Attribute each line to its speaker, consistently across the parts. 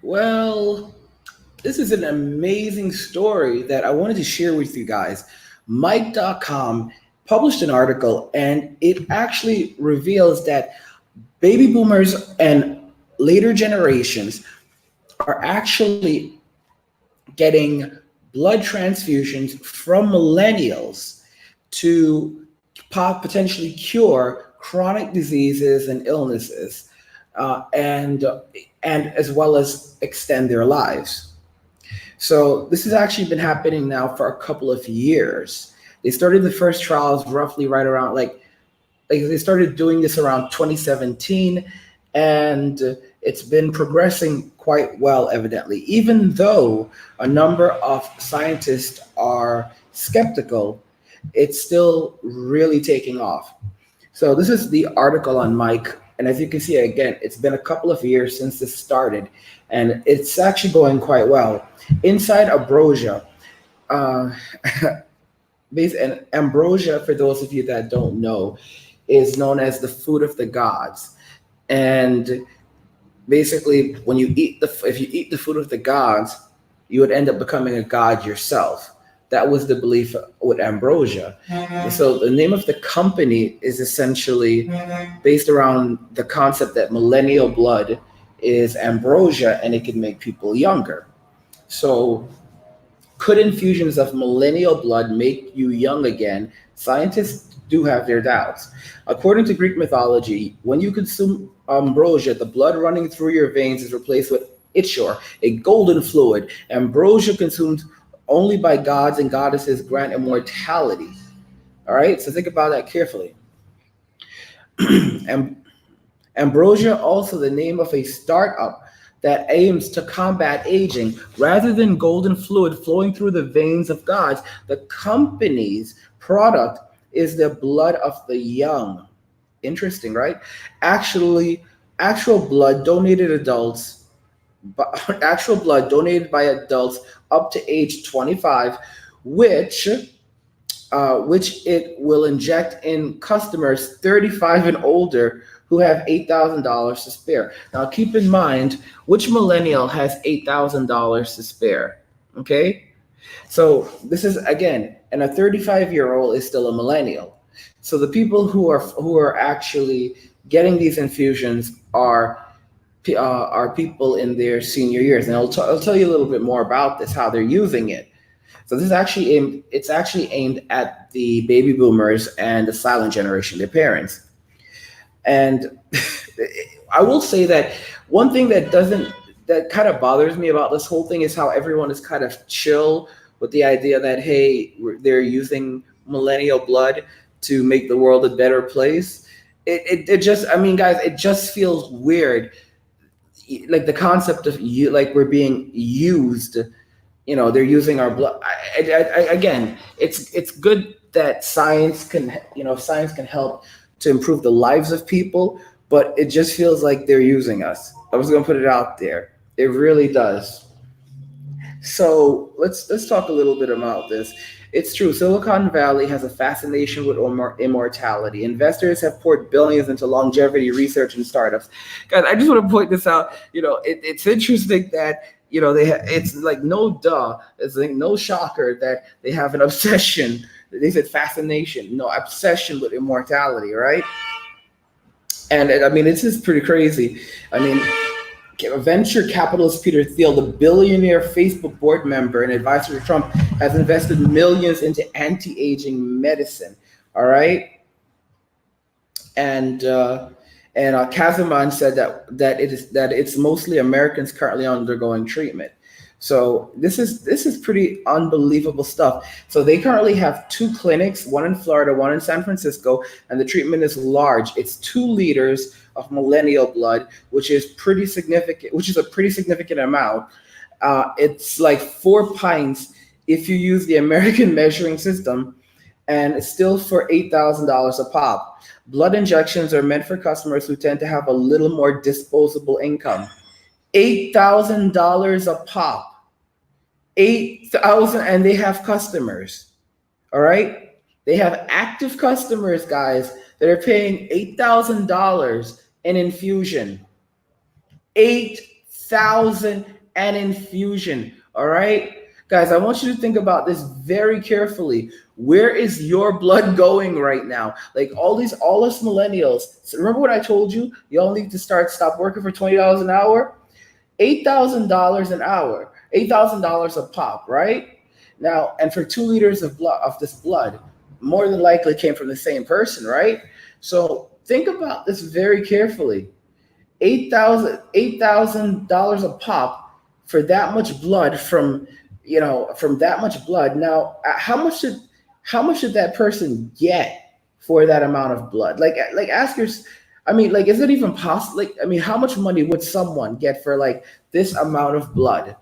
Speaker 1: Well, this is an amazing story that I wanted to share with you guys. Mike.com published an article and it actually reveals that baby boomers and later generations are actually getting blood transfusions from millennials to potentially cure chronic diseases and illnesses, and as well as extend their lives. So this has actually been happening now for a couple of years. They started the first trials roughly right around like they started doing this around 2017, and it's been progressing quite well, evidently, even though a number of scientists are skeptical. It's still really taking off. So this is the article on Mike, and as you can see, again, it's been a couple of years since this started, and it's actually going quite well. Inside Ambrosia, uh, and Ambrosia, for those of you that don't know, is known as the food of the gods. And basically, when you eat if you eat the food of the gods, you would end up becoming a god yourself. That was the belief with Ambrosia. So the name of the company is essentially based around the concept that millennial blood is ambrosia and it can make people younger. So could infusions of millennial blood make you young again? Scientists do have their doubts. According to Greek mythology, when you consume ambrosia, the blood running through your veins is replaced with ichor, a golden fluid. Ambrosia consumed only by gods and goddesses grant immortality. All right, so think about that carefully. Am- Ambrosia, also the name of a startup that aims to combat aging. Rather than golden fluid flowing through the veins of gods, the company's product is the blood of the young. Interesting, right? Actually, actual blood donated adults, actual blood donated by adults up to age 25, which which it will inject in customers 35 and older who have $8,000 to spare. Now, keep in mind, which millennial has $8,000 to spare? Okay, so this is again, and a 35-year-old is still a millennial. So the people who are actually getting these infusions are people in their senior years, and I'll tell you a little bit more about this, how they're using it. So this is actually aimed. It's actually aimed at the baby boomers and the silent generation, their parents. And I will say that one thing that kind of bothers me about this whole thing is how everyone is kind of chill with the idea that hey, they're using millennial blood to make the world a better place. It just, I mean, guys, it just feels weird, like the concept of you, like we're being used. They're using our blood. Again, it's good that science can help to improve the lives of people, but it just feels like they're using us. I was going to put it out there. It really does. So let's talk a little bit about this. It's true. Silicon Valley has a fascination with immortality. Investors have poured billions into longevity research and startups. Guys, I just want to point this out. It's interesting that it's like no duh. It's like no shocker that they have an obsession. They said fascination, no obsession with immortality, right? And I mean, this is pretty crazy. I mean, venture capitalist Peter Thiel, the billionaire Facebook board member and advisor to Trump, has invested millions into anti-aging medicine. All right, and Kazaman said that it's mostly Americans currently undergoing treatment. So this is pretty unbelievable stuff. So they currently have two clinics, one in Florida, one in San Francisco, and the treatment is large. It's 2 liters of millennial blood, which is pretty significant, which is a pretty significant amount. It's like 4 pints if you use the American measuring system, and it's still for $8,000 a pop. Blood injections are meant for customers who tend to have a little more disposable income. $8,000 a pop. 8,000, and they have customers. All right, they have active customers, guys, that are paying $8,000 an infusion. 8,000 an infusion. All right, guys, I want you to think about this very carefully. Where is your blood going right now? Like all us millennials. So remember what I told you? You all need to stop working for $20 an hour. $8,000 an hour, $8,000 a pop, right? Now, and for 2 liters of blood of this blood, more than likely came from the same person, right? So think about this very carefully. $8,000 a pop for that much blood from that much blood. Now, how much did that person get for that amount of blood? Like ask your I mean, like, is it even possible? Like, I mean, how much money would someone get for like this amount of blood?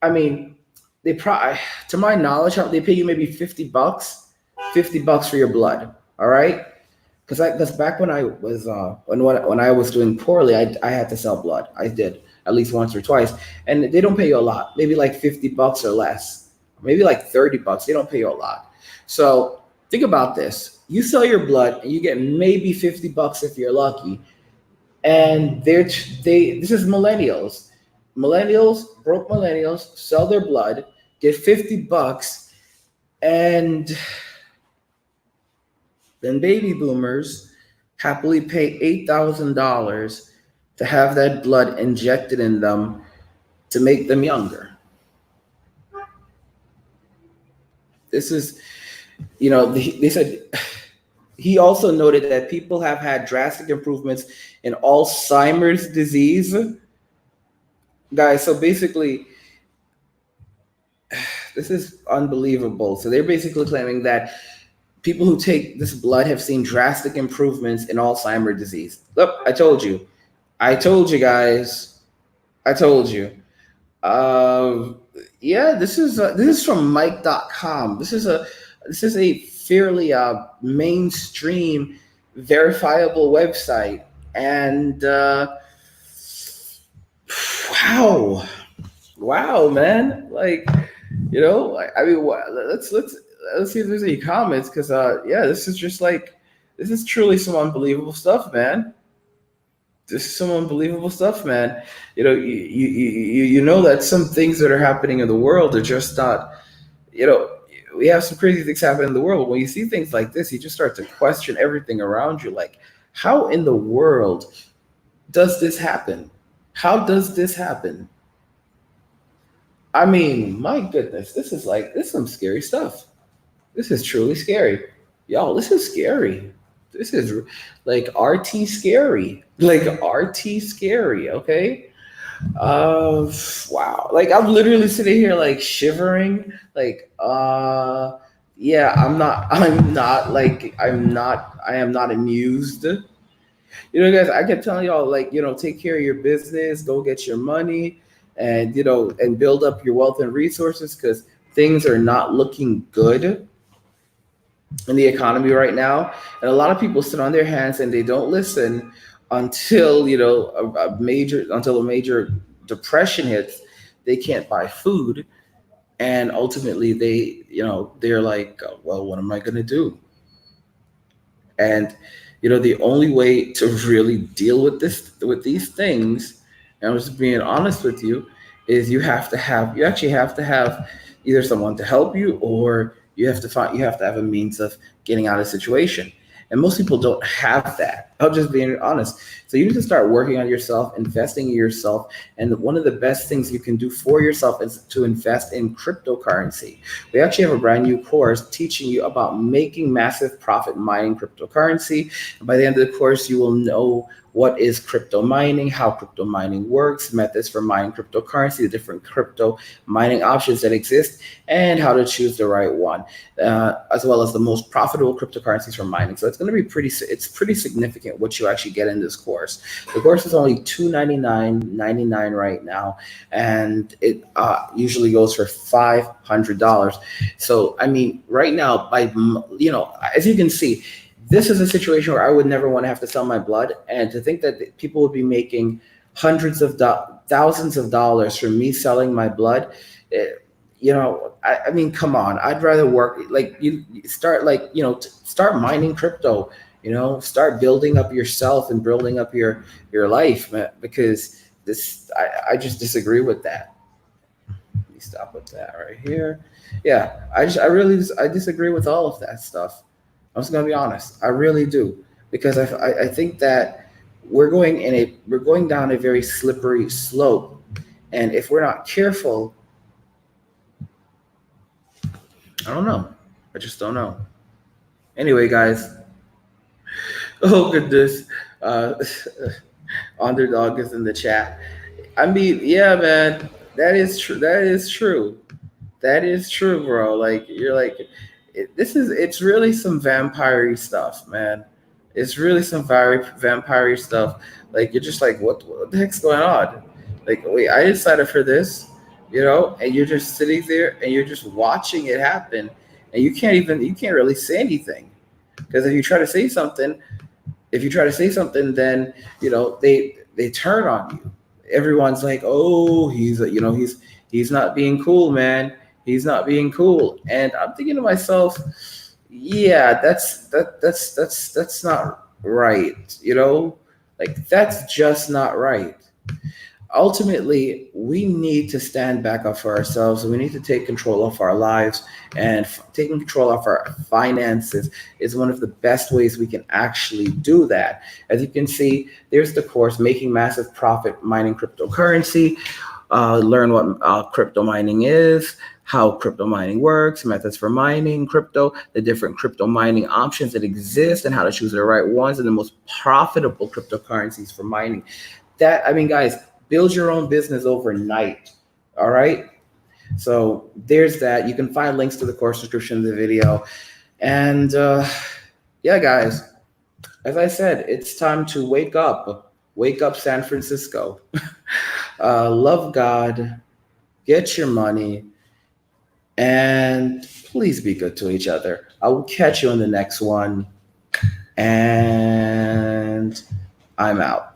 Speaker 1: I mean, they probably, to my knowledge, they pay you maybe $50, $50 for your blood. All right, because back when I was when I was doing poorly, I had to sell blood. I did at least once or twice, and they don't pay you a lot. Maybe like $50 or less, maybe like $30. They don't pay you a lot. So think about this: you sell your blood, and you get maybe $50 if you're lucky. And this is millennials. Broke millennials, sell their blood, get $50, and then baby boomers happily pay $8,000 to have that blood injected in them to make them younger. This is, they said he also noted that people have had drastic improvements in Alzheimer's disease. Guys, so basically, this is unbelievable. So they're basically claiming that people who take this blood have seen drastic improvements in Alzheimer's disease. Look, I told you. I told you guys. I told you. Yeah, this is from Mike.com. This is a fairly mainstream verifiable website, and wow, man, like, I mean, let's see if there's any comments, because yeah, this is truly some unbelievable stuff, man. This is some unbelievable stuff, man. You know that some things that are happening in the world are just not, you know, we have some crazy things happen in the world. When you see things like this, you just start to question everything around you. Like, how in the world does this happen? How does this happen? I mean, my goodness, this is some scary stuff. This is truly scary. Y'all, this is scary. This is like RT scary. Like RT scary, okay? Wow. Like, I'm literally sitting here like shivering. Like, yeah, I am not amused. Guys, I kept telling y'all, like, take care of your business, go get your money, and and build up your wealth and resources, because things are not looking good in the economy right now. And a lot of people sit on their hands and they don't listen until a major depression hits. They can't buy food, and ultimately they're like, well, what am I going to do? And the only way to really deal with these things, and I'm just being honest with you, is you actually have to have either someone to help you, or you have to have a means of getting out of the situation. And most people don't have that. I'm just being honest. So you need to start working on yourself, investing in yourself. And one of the best things you can do for yourself is to invest in cryptocurrency. We actually have a brand new course teaching you about making massive profit mining cryptocurrency. And by the end of the course, you will know what is crypto mining, how crypto mining works, methods for mining cryptocurrency, the different crypto mining options that exist, and how to choose the right one, as well as the most profitable cryptocurrencies for mining. So it's going to be pretty significant what you actually get in this course. The course is only $299.99 right now, and it usually goes for $500. So I mean, right now, as you can see, this is a situation where I would never want to have to sell my blood, and to think that people would be making thousands of dollars from me selling my blood. I mean, come on. I'd rather work like you start, start mining crypto. Start building up yourself and building up your life, man, because I just disagree with that. Let me stop with that right here. Yeah, I disagree with all of that stuff. I'm just gonna be honest. I really do, because I think that we're going down a very slippery slope, and if we're not careful, I don't know. I just don't know. Anyway, guys. Oh goodness. Uh, Underdog is in the chat. I mean, yeah, man, that is true. That is true. That is true, bro. Like you're like, it's really some vampire stuff, man. It's really some vampire stuff. Like you're just like, what the heck's going on? Like, wait, I decided for this, and you're just sitting there and you're just watching it happen, and you can't really say anything, because if you try to say something, then they turn on you. Everyone's like, oh, he's not being cool, man. He's not being cool. And I'm thinking to myself, yeah, that's not right. Like that's just not right. Ultimately, we need to stand back up for ourselves. We need to take control of our lives, and taking control of our finances is one of the best ways we can actually do that. As you can see, there's the course, Making Massive Profit Mining Cryptocurrency. Learn what crypto mining is, how crypto mining works, methods for mining crypto, the different crypto mining options that exist, and how to choose the right ones, and the most profitable cryptocurrencies for mining. Guys, build your own business overnight. All right. So there's that. You can find links to the course description of the video. And yeah, guys, as I said, it's time to wake up. Wake up, San Francisco. Love God, get your money, and please be good to each other. I will catch you in the next one. And I'm out.